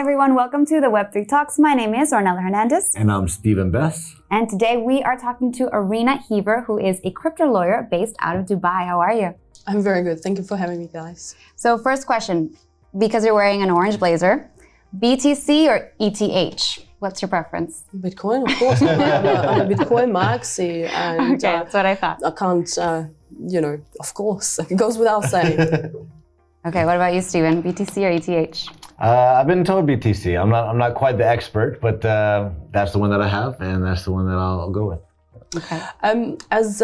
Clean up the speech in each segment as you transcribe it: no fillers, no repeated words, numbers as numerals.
everyone, welcome to the Web3 Talks. My name is Ornella Hernandez. And I'm Besse. And today we are talking to Irina Heaver, who is a crypto lawyer based out of Dubai. How are you? I'm very good. Thank you for having me, guys. So first question, because you're wearing an orange blazer, BTC or ETH? What's your preference? Bitcoin, of course. I'm a Bitcoin maxi. And, okay, that's what I thought. I can't, of course, it goes without saying. Okay, what about you, Steven? BTC or ETH? I've been told BTC. I'm not quite the expert, but that's the one that I have, and that's the one that I'll go with. Okay. As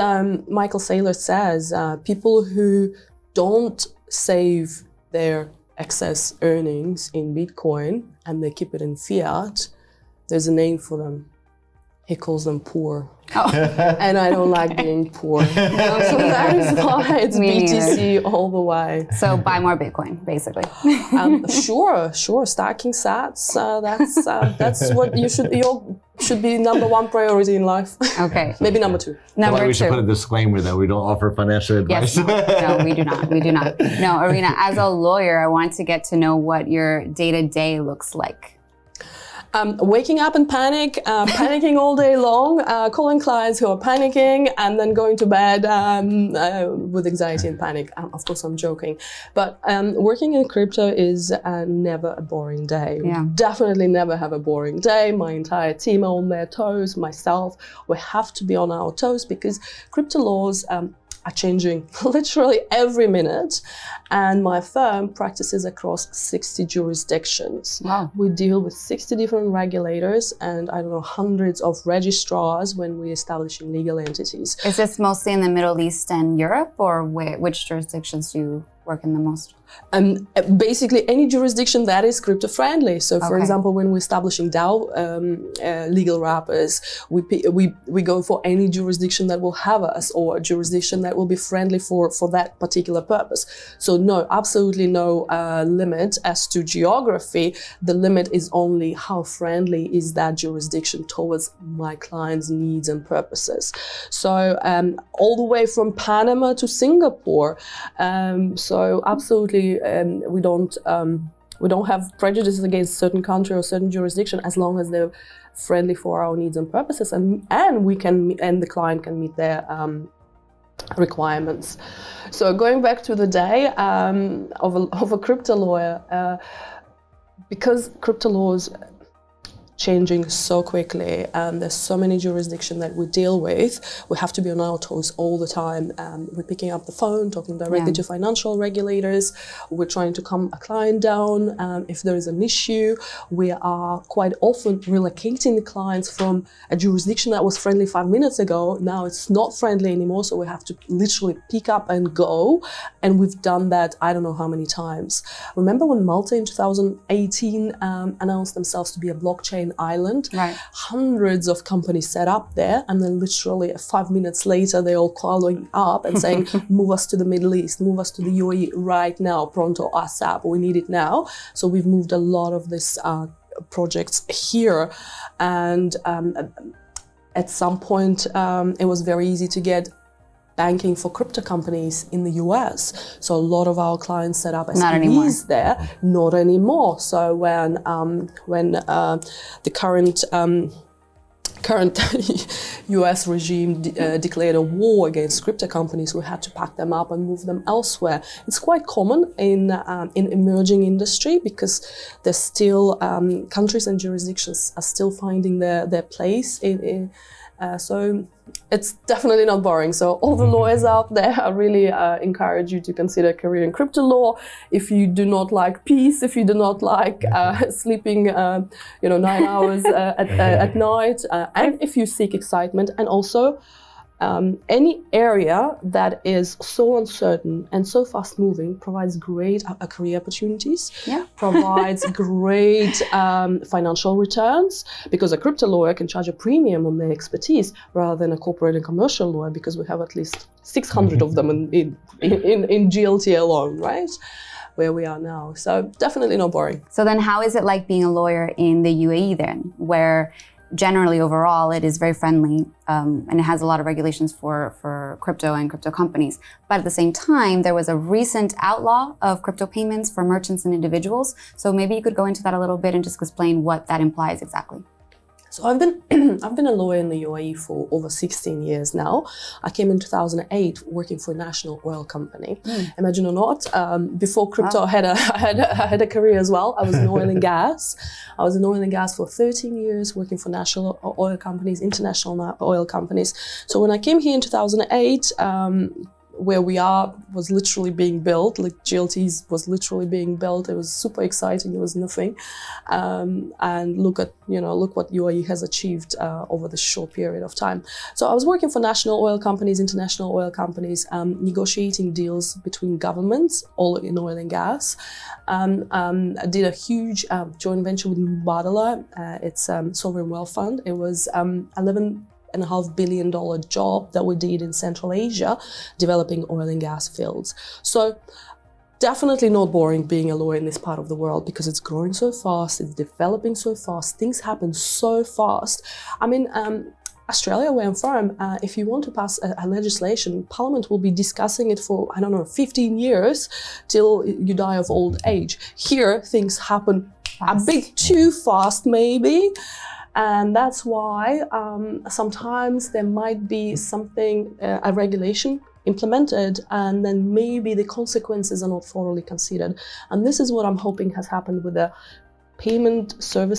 Michael Saylor says, people who don't save their excess earnings in Bitcoin and they keep it in fiat, there's a name for them. He calls them poor. Oh. And I don't like being poor. So that is why it's BTC all the way. So buy more Bitcoin, basically. Sure. Stacking sats, that's what you should be number one priority in life. Okay. Maybe number two. Number two. We should put a disclaimer that we don't offer financial advice. Yes, no, we do not. No, Irina, as a lawyer, I want to get to know what your day-to-day looks like. Waking up in panic, panicking all day long, calling clients who are panicking, and then going to bed with anxiety and panic. Of course, I'm joking. But working in crypto is never a boring day. Yeah. Definitely never have a boring day. My entire team are on their toes, myself. We have to be on our toes because crypto laws are changing literally every minute, and my firm practices across 60 jurisdictions. Wow. We deal with 60 different regulators and hundreds of registrars when we're establishing legal entities. Is this mostly in the Middle East and Europe, or which jurisdictions do you work in the most? Basically any jurisdiction that is crypto friendly. So for example, when we're establishing DAO legal wrappers, we go for any jurisdiction that will have us, or a jurisdiction that will be friendly for that particular purpose. So no, absolutely no limit as to geography. The limit is only how friendly is that jurisdiction towards my client's needs and purposes. So all the way from Panama to Singapore. So absolutely, we don't have prejudices against certain country or certain jurisdiction as long as they're friendly for our needs and purposes, and the client can meet their requirements. So going back to the day of a crypto lawyer, because crypto laws changing so quickly, and there's so many jurisdictions that we deal with, we have to be on our toes all the time. We're picking up the phone, talking directly to financial regulators. We're trying to calm a client down. If there is an issue, we are quite often relocating the clients from a jurisdiction that was friendly 5 minutes ago. Now it's not friendly anymore, so we have to literally pick up and go. And we've done that I don't know how many times. Remember when Malta in 2018 announced themselves to be a blockchain island? Right. Hundreds of companies set up there, and then literally 5 minutes later they're all calling up and saying, move us to the Middle East, move us to the UAE right now, pronto, ASAP, we need it now. So we've moved a lot of these projects here, and at some point it was very easy to get banking for crypto companies in the US. So a lot of our clients set up SPVs there. Not anymore. So when the current US regime declared a war against crypto companies, we had to pack them up and move them elsewhere. It's quite common in emerging industry because there's still countries and jurisdictions are still finding their place in so it's definitely not boring. So all the lawyers out there, I really encourage you to consider a career in crypto law. If you do not like peace, if you do not like sleeping 9 hours at night, and if you seek excitement, and also any area that is so uncertain and so fast moving provides great career opportunities, provides great financial returns, because a crypto lawyer can charge a premium on their expertise rather than a corporate and commercial lawyer, because we have at least 600 of them in GLT alone, right? Where we are now. So definitely not boring. So then how is it like being a lawyer in the UAE then, where generally overall, it is very friendly and it has a lot of regulations for crypto and crypto companies. But at the same time, there was a recent outlaw of crypto payments for merchants and individuals. So maybe you could go into that a little bit and just explain what that implies exactly. So I've been a lawyer in the UAE for over 16 years now. I came in 2008 working for a national oil company. Imagine or not, before crypto, I had a career as well. I was in oil and gas. I was in oil and gas for 13 years, working for national oil companies, international oil companies. So when I came here in 2008, where we are was literally being built, like GLTs was literally being built. It was super exciting. It was nothing. And look what UAE has achieved over this short period of time. So I was working for national oil companies, international oil companies, negotiating deals between governments, all in oil and gas. I did a huge joint venture with Mubadala. It's sovereign wealth fund. It was $11.5 billion job that we did in Central Asia, developing oil and gas fields. So definitely not boring being a lawyer in this part of the world, because it's growing so fast, it's developing so fast, things happen so fast. I mean, Australia, where I'm from, if you want to pass a legislation, Parliament will be discussing it for, 15 years till you die of old age. Here, things happen a bit too fast, maybe. And that's why sometimes there might be something, a regulation implemented, and then maybe the consequences are not thoroughly considered. And this is what I'm hoping has happened with the payment token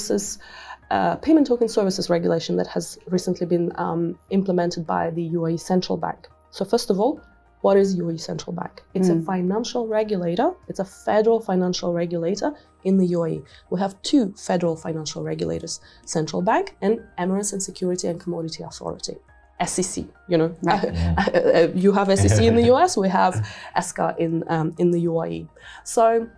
services regulation that has recently been implemented by the UAE Central Bank. So first of all, what is UAE Central Bank? It's a financial regulator. It's a federal financial regulator in the UAE. We have two federal financial regulators, Central Bank and Emirates and Security and Commodity Authority, SEC. Right. You have SEC in the US, we have ESCA in the UAE. So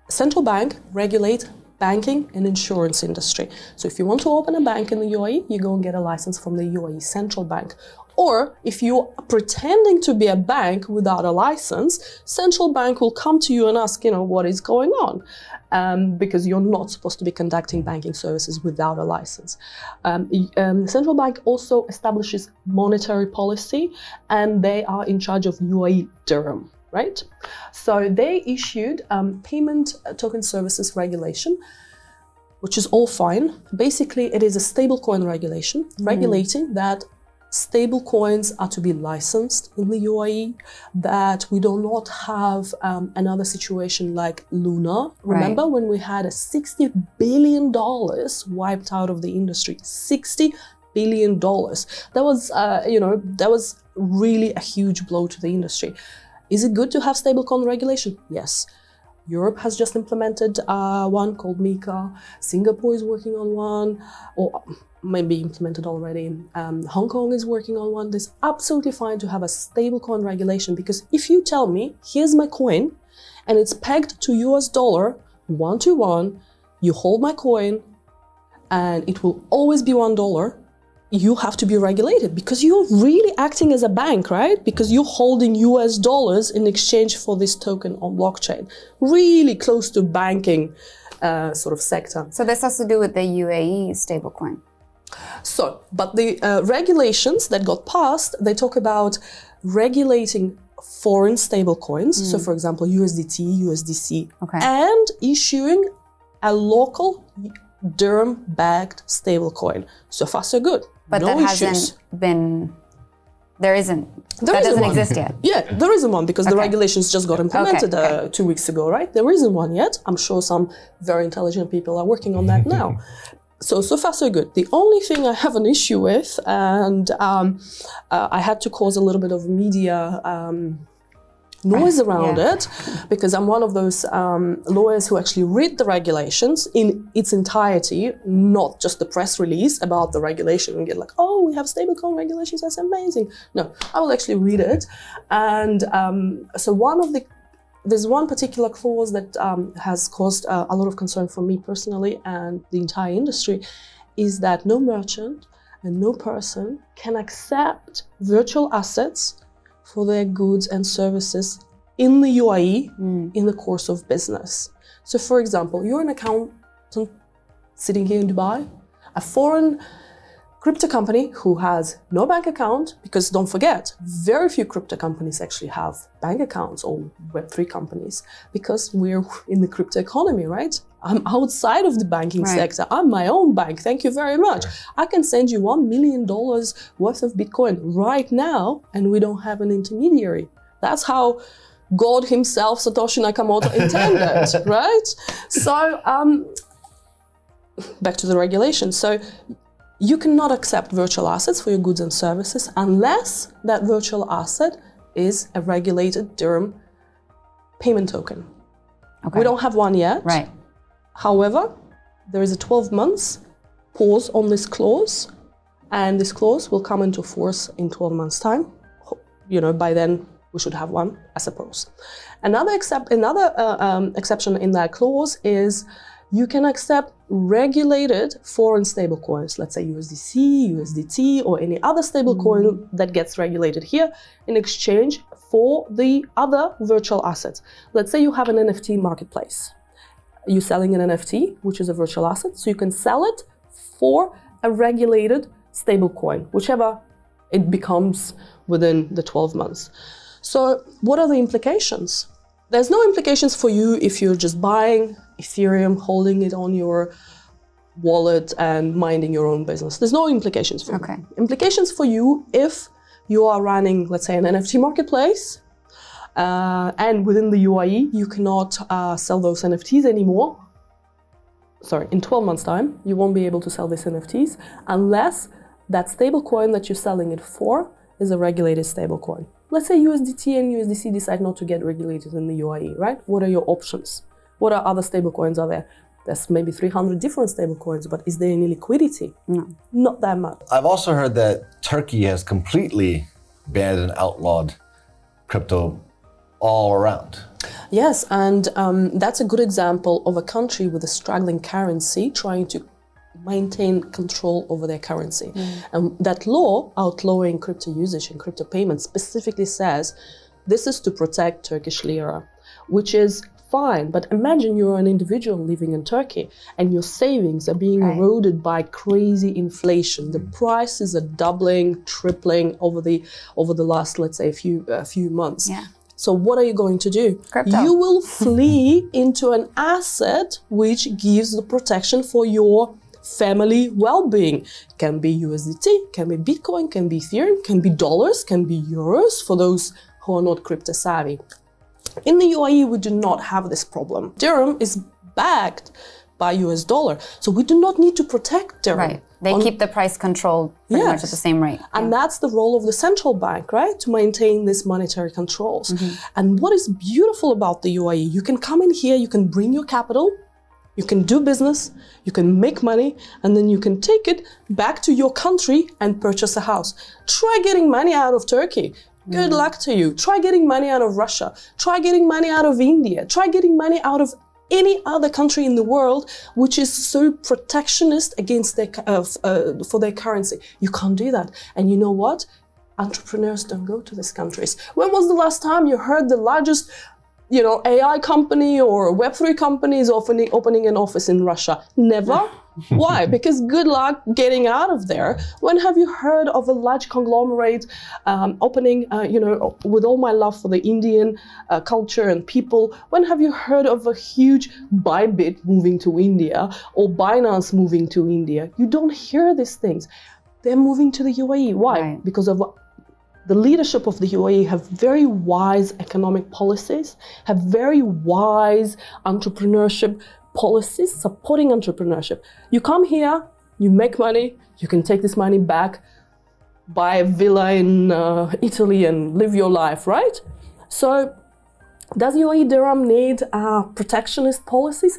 Central Bank regulate banking and insurance industry. So if you want to open a bank in the UAE, you go and get a license from the UAE Central Bank. Or if you're pretending to be a bank without a license, Central Bank will come to you and ask, what is going on? Because you're not supposed to be conducting banking services without a license. Central Bank also establishes monetary policy, and they are in charge of UAE dirham, right? So they issued payment token services regulation, which is all fine. Basically, it is a stablecoin regulation, regulating that stable coins are to be licensed in the UAE, that we do not have another situation like Luna. Remember when we had a $60 billion wiped out of the industry? $60 billion. That was really a huge blow to the industry. Is it good to have stablecoin regulation? Yes. Europe has just implemented one called Mika. Singapore is working on one, or maybe implemented already. Hong Kong is working on one. It's absolutely fine to have a stablecoin regulation, because if you tell me, here's my coin, and it's pegged to US dollar 1-to-1, you hold my coin, and it will always be $1, you have to be regulated, because you're really acting as a bank, right? Because you're holding US dollars in exchange for this token on blockchain. Really close to banking sort of sector. So this has to do with the UAE stablecoin. So, but the regulations that got passed, they talk about regulating foreign stablecoins. So for example, USDT, USDC, and issuing a local dirham-backed stablecoin. So far, so good. But no that issues. hasn't been, that doesn't exist yet. Yeah, there isn't one, because the regulations just got implemented 2 weeks ago, right? There isn't one yet. I'm sure some very intelligent people are working on that now. So far, so good. The only thing I have an issue with, and I had to cause a little bit of media noise around it, because I'm one of those lawyers who actually read the regulations in its entirety, not just the press release about the regulation and get like, oh, we have stablecoin regulations, that's amazing. No, I will actually read it. And so there's one particular clause that has caused a lot of concern for me personally and the entire industry, is that no merchant and no person can accept virtual assets for their goods and services in the UAE in the course of business. So for example, you're an accountant sitting here in Dubai, a foreign crypto company who has no bank account, because don't forget, very few crypto companies actually have bank accounts, or Web3 companies, because we're in the crypto economy, right? I'm outside of the banking sector. I'm my own bank. Thank you very much. I can send you $1 million worth of Bitcoin right now, and we don't have an intermediary. That's how God himself, Satoshi Nakamoto, intended, right? So, back to the regulation. So, you cannot accept virtual assets for your goods and services unless that virtual asset is a regulated dirham payment token. Okay. We don't have one yet. Right. However, there is a 12 months pause on this clause, and this clause will come into force in 12 months' time. By then we should have one, I suppose. Another exception in that clause is you can accept regulated foreign stablecoins, let's say USDC, USDT, or any other stablecoin that gets regulated here in exchange for the other virtual assets. Let's say you have an NFT marketplace. You're selling an NFT, which is a virtual asset, so you can sell it for a regulated stablecoin, whichever it becomes within the 12 months. So what are the implications? There's no implications for you if you're just buying Ethereum, holding it on your wallet and minding your own business. There's no implications for you. Implications for you if you are running, let's say, an NFT marketplace, and within the UAE, you cannot sell those NFTs anymore. Sorry, in 12 months' time, you won't be able to sell these NFTs unless that stablecoin that you're selling it for is a regulated stablecoin. Let's say USDT and USDC decide not to get regulated in the UAE, right? What are your options? What are other stablecoins are there? There's maybe 300 different stablecoins, but is there any liquidity? No, not that much. I've also heard that Turkey has completely banned and outlawed crypto all around. Yes, and that's a good example of a country with a struggling currency trying to maintain control over their currency. And that law outlawing crypto usage and crypto payments specifically says this is to protect Turkish lira, which is fine. But imagine you're an individual living in Turkey and your savings are being eroded by crazy inflation. The prices are doubling, tripling over the last, let's say, a few months. Yeah. So what are you going to do? Crypto. You will flee into an asset which gives the protection for your family well-being. Can be USDT, can be Bitcoin, can be Ethereum, can be dollars, can be euros for those who are not crypto savvy. In the UAE, we do not have this problem. Dirham is backed by US dollar, so we do not need to protect dirham. Right. They keep the price controlled pretty much at the same rate. And that's the role of the central bank, right? To maintain these monetary controls. And what is beautiful about the UAE, you can come in here, you can bring your capital, you can do business, you can make money, and then you can take it back to your country and purchase a house. Try getting money out of Turkey. Good luck to you. Try getting money out of Russia. Try getting money out of India. Try getting money out of any other country in the world which is so protectionist against their for their currency. You can't do that. And you know what? Entrepreneurs don't go to these countries. When was the last time you heard the largest AI company or Web3 company is opening an office in Russia? Never. Why? Because good luck getting out of there. When have you heard of a large conglomerate opening, with all my love for the Indian culture and people, when have you heard of a huge Bybit moving to India or Binance moving to India? You don't hear these things. They're moving to the UAE. Why? Right. Because of the leadership of the UAE have very wise economic policies, have very wise entrepreneurship policies supporting entrepreneurship. You come here, you make money, you can take this money back, buy a villa in Italy and live your life, right? So does UAE dirham need protectionist policies?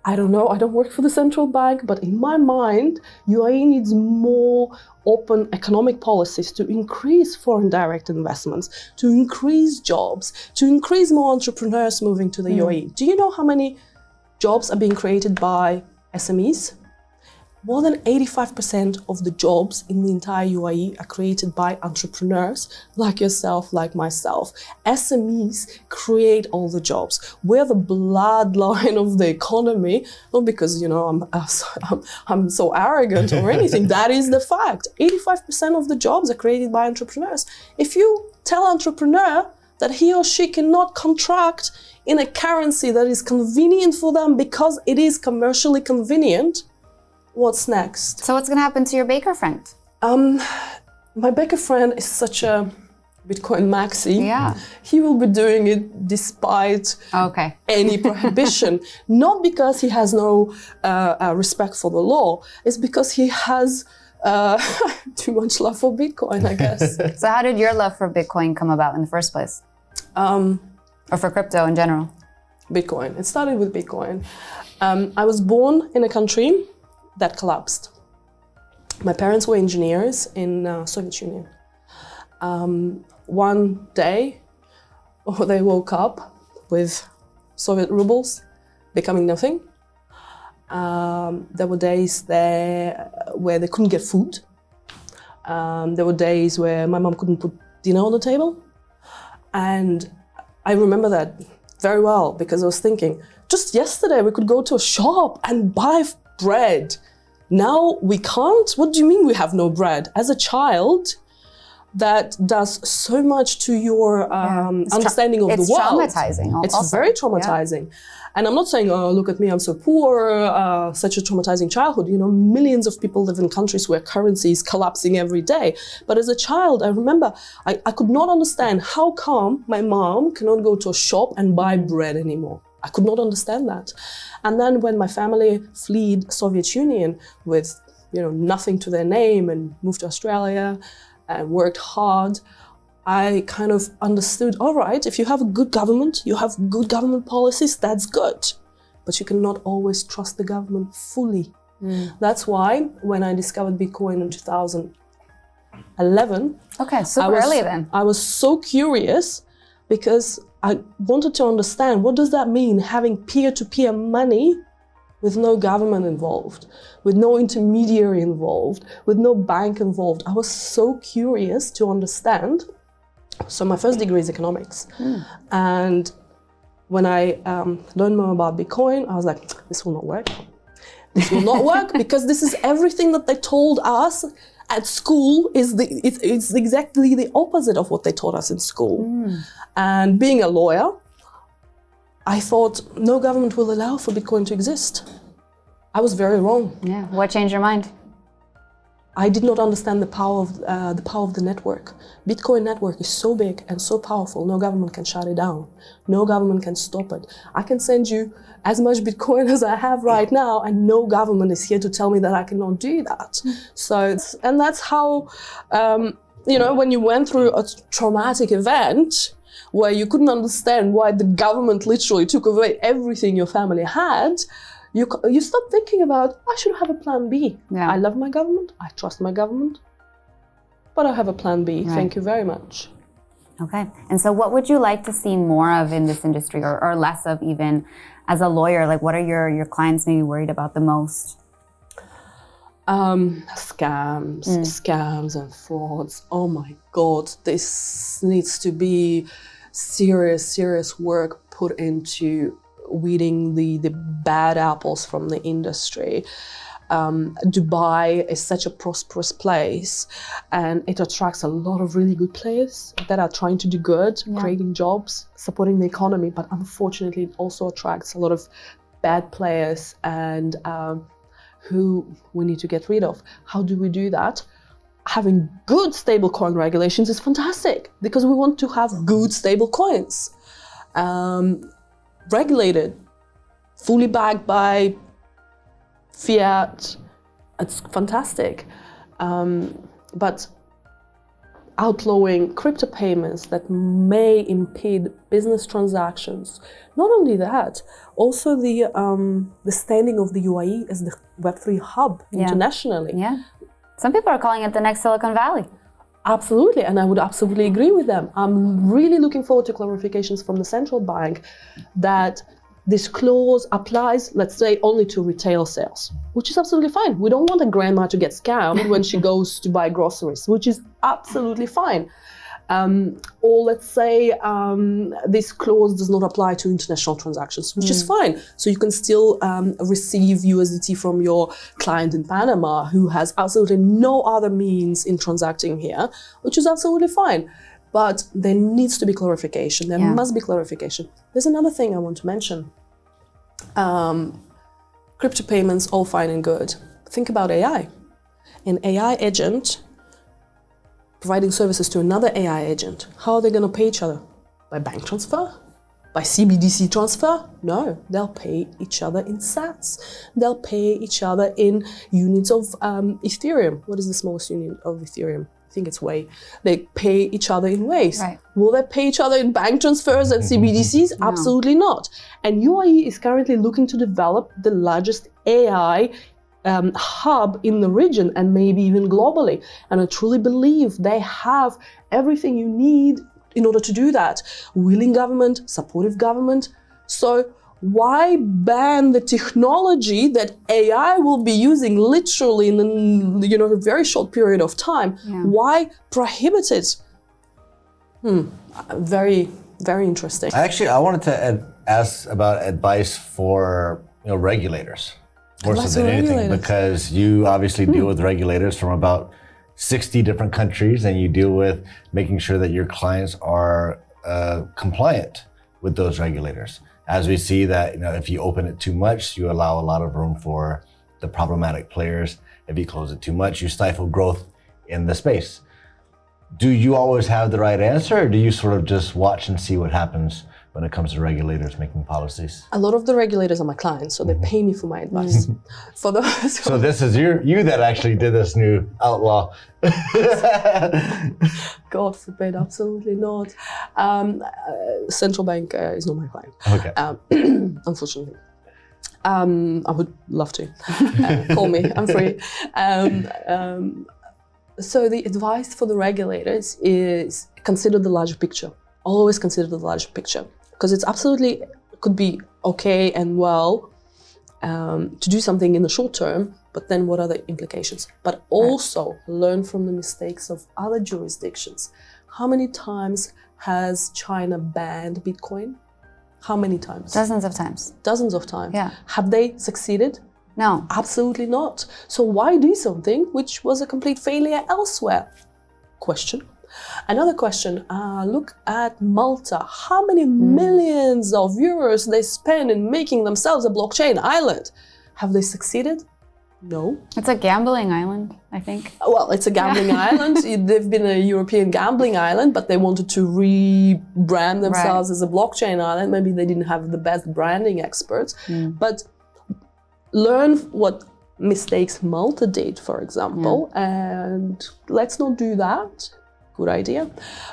I don't know, I don't work for the central bank, but in my mind, UAE needs more open economic policies to increase foreign direct investments, to increase jobs, to increase more entrepreneurs moving to the UAE. Do you know how many jobs are being created by SMEs? more than 85% of the jobs in the entire UAE are created by entrepreneurs like yourself, like myself. SMEs create all the jobs. We're the bloodline of the economy, not because, I'm so arrogant or anything. That is the fact. 85% of the jobs are created by entrepreneurs. If you tell an entrepreneur that he or she cannot contract in a currency that is convenient for them because it is commercially convenient, what's next? So what's going to happen to your baker friend? My baker friend is such a Bitcoin maxi. Yeah. He will be doing it despite any prohibition. Not because he has no respect for the law. It's because he has too much love for Bitcoin, I guess. So how did your love for Bitcoin come about in the first place? Or for crypto in general? Bitcoin. It started with Bitcoin. I was born in a country that collapsed. My parents were engineers in Soviet Union. One day, they woke up with Soviet rubles becoming nothing. There were days there where they couldn't get food. There were days where my mom couldn't put dinner on the table. And I remember that very well because I was thinking, just yesterday we could go to a shop and buy bread. Now we can't? What do you mean we have no bread? As a child, that does so much to your understanding of the world. It's traumatizing. It's very traumatizing. Yeah. And I'm not saying, oh, look at me, I'm so poor, such a traumatizing childhood. Millions of people live in countries where currency is collapsing every day. But as a child, I remember I could not understand how come my mom cannot go to a shop and buy bread anymore. I could not understand that. And then when my family fled Soviet Union with nothing to their name and moved to Australia and worked hard, I kind of understood, all right, if you have a good government, you have good government policies, that's good. But you cannot always trust the government fully. That's why when I discovered Bitcoin in 2011, early then. I was so curious because I wanted to understand, what does that mean, having peer-to-peer money with no government involved, with no intermediary involved, with no bank involved. I was so curious to understand. So my first degree is economics. And when I learned more about Bitcoin, I was like, this will not work. This will not work because this is everything that they told us at school it's exactly the opposite of what they taught us in school. And being a lawyer, I thought no government will allow for Bitcoin to exist. I was very wrong. Yeah. What changed your mind? I did not understand the power of the network. Bitcoin network is so big and so powerful, no government can shut it down. No government can stop it. I can send you as much Bitcoin as I have right now, and no government is here to tell me that I cannot do that. And that's how, when you went through a traumatic event where you couldn't understand why the government literally took away everything your family had, you start thinking about, I should have a plan B. Yeah. I love my government, I trust my government, but I have a plan B. Right. Thank you very much. Okay. And so what would you like to see more of in this industry or less of even as a lawyer? Like what are your clients maybe worried about the most? Scams and frauds. Oh my God, this needs to be serious work put into weeding the bad apples from the industry. Dubai is such a prosperous place and it attracts a lot of really good players that are trying to do good, creating jobs, supporting the economy, but unfortunately it also attracts a lot of bad players and who we need to get rid of. How do we do that? Having good stablecoin regulations is fantastic because we want to have good stable coins. Regulated, fully backed by fiat, it's fantastic. But outlawing crypto payments that may impede business transactions. Not only that, also the standing of the UAE as the Web3 hub internationally. Yeah. Some people are calling it the next Silicon Valley. Absolutely, and I would absolutely agree with them. I'm really looking forward to clarifications from the central bank that this clause applies, let's say, only to retail sales, which is absolutely fine. We don't want a grandma to get scammed when she goes to buy groceries, which is absolutely fine. Or let's say this clause does not apply to international transactions, which is fine. So you can still receive USDT from your client in Panama who has absolutely no other means in transacting here, which is absolutely fine. But there needs to be clarification. There must be clarification. There's another thing I want to mention. Crypto payments, all fine and good. Think about AI. An AI agent providing services to another AI agent. How are they going to pay each other? By bank transfer? By CBDC transfer? No, they'll pay each other in sats. They'll pay each other in units of Ethereum. What is the smallest unit of Ethereum? I think it's Wei. They pay each other in ways. Right. Will they pay each other in bank transfers and CBDCs? No. Absolutely not. And UAE is currently looking to develop the largest AI hub in the region and maybe even globally. And I truly believe they have everything you need in order to do that. Willing government, supportive government. So why ban the technology that AI will be using literally in a very short period of time? Yeah. Why prohibit it? Very, very interesting. Actually, I wanted to ask about advice for regulators. More so than anything, because you obviously deal with regulators from about 60 different countries, and you deal with making sure that your clients are compliant with those regulators. As we see that, if you open it too much, you allow a lot of room for the problematic players. If you close it too much, you stifle growth in the space. Do you always have the right answer, or do you sort of just watch and see what happens when it comes to regulators making policies? A lot of the regulators are my clients, so they pay me for my advice. For those. So this is you that actually did this new outlaw. God forbid, absolutely not. Central bank is not my client. Okay. Unfortunately. I would love to. Call me, I'm free. So the advice for the regulators is consider the larger picture. Always consider the larger picture, because it's absolutely could be okay and well to do something in the short term, but then what are the implications? But also learn from the mistakes of other jurisdictions. How many times has China banned Bitcoin? How many times? Dozens of times. Dozens of times. Yeah. Have they succeeded? No. Absolutely not. So why do something which was a complete failure elsewhere? Question. Another question, look at Malta. How many millions of euros they spend in making themselves a blockchain island? Have they succeeded? No. It's a gambling island, I think. Well, it's a gambling island. They've been a European gambling island, but they wanted to rebrand themselves as a blockchain island. Maybe they didn't have the best branding experts. But learn what mistakes Malta did, for example, and let's not do that. Good idea.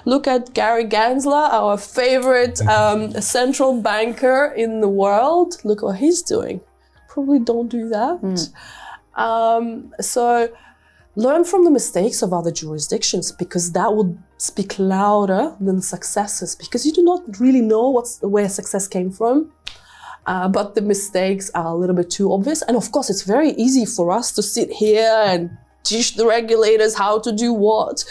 Look at Gary Gensler, our favorite central banker in the world. Look what he's doing. Probably don't do that. So learn from the mistakes of other jurisdictions, because that would speak louder than successes, because you do not really know where success came from. But the mistakes are a little bit too obvious. And of course, it's very easy for us to sit here and teach the regulators how to do what.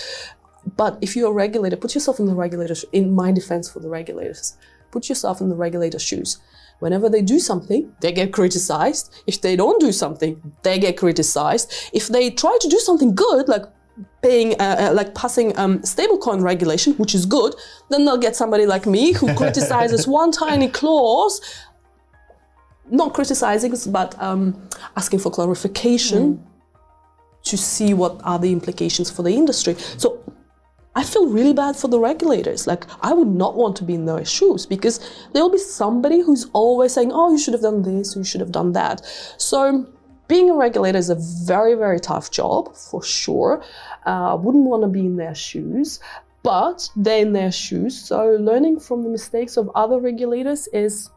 But if you're a regulator, put yourself in the regulator's, in my defense for the regulators, put yourself in the regulator's shoes. Whenever they do something, they get criticized. If they don't do something, they get criticized. If they try to do something good, like passing stablecoin regulation, which is good, then they'll get somebody like me who criticizes one tiny clause, not criticizing, but asking for clarification to see what are the implications for the industry. So I feel really bad for the regulators. Like, I would not want to be in their shoes, because there'll be somebody who's always saying, oh, you should have done this, you should have done that. So being a regulator is a very, very tough job, for sure. I wouldn't want to be in their shoes, but they're in their shoes. So learning from the mistakes of other regulators is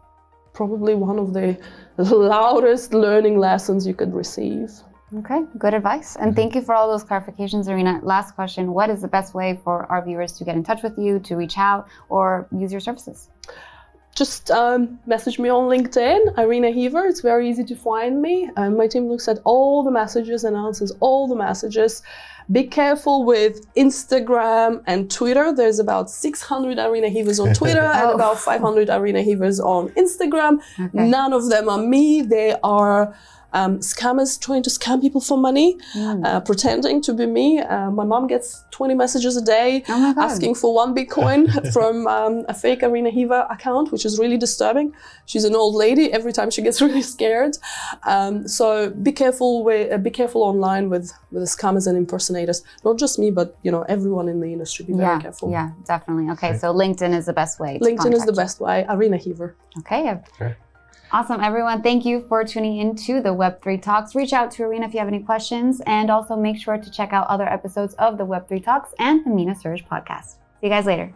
probably one of the loudest learning lessons you could receive. Okay, good advice. And thank you for all those clarifications, Irina. Last question, what is the best way for our viewers to get in touch with you, to reach out, or use your services? just message me on LinkedIn, Irina Heaver. It's very easy to find me. My team looks at all the messages and answers all the messages. Be careful with Instagram and Twitter. There's about 600 Irina Heavers on Twitter and about 500 Irina Heavers on Instagram. Okay. None of them are me. They are scammers trying to scam people for money, pretending to be me. My mom gets 20 messages a day asking for 1 Bitcoin from a fake Irina Heaver account, which is really disturbing. She's an old lady. Every time she gets really scared. So be careful online with the scammers and impersonators. Not just me, but everyone in the industry. Be very careful. Yeah, definitely. Okay, so LinkedIn is the best way. LinkedIn is the best way. Irina Heaver. Okay. Sure. Awesome, everyone. Thank you for tuning in to the Web3 Talks. Reach out to Irina if you have any questions, and also make sure to check out other episodes of the Web3 Talks and the Mina Surge podcast. See you guys later.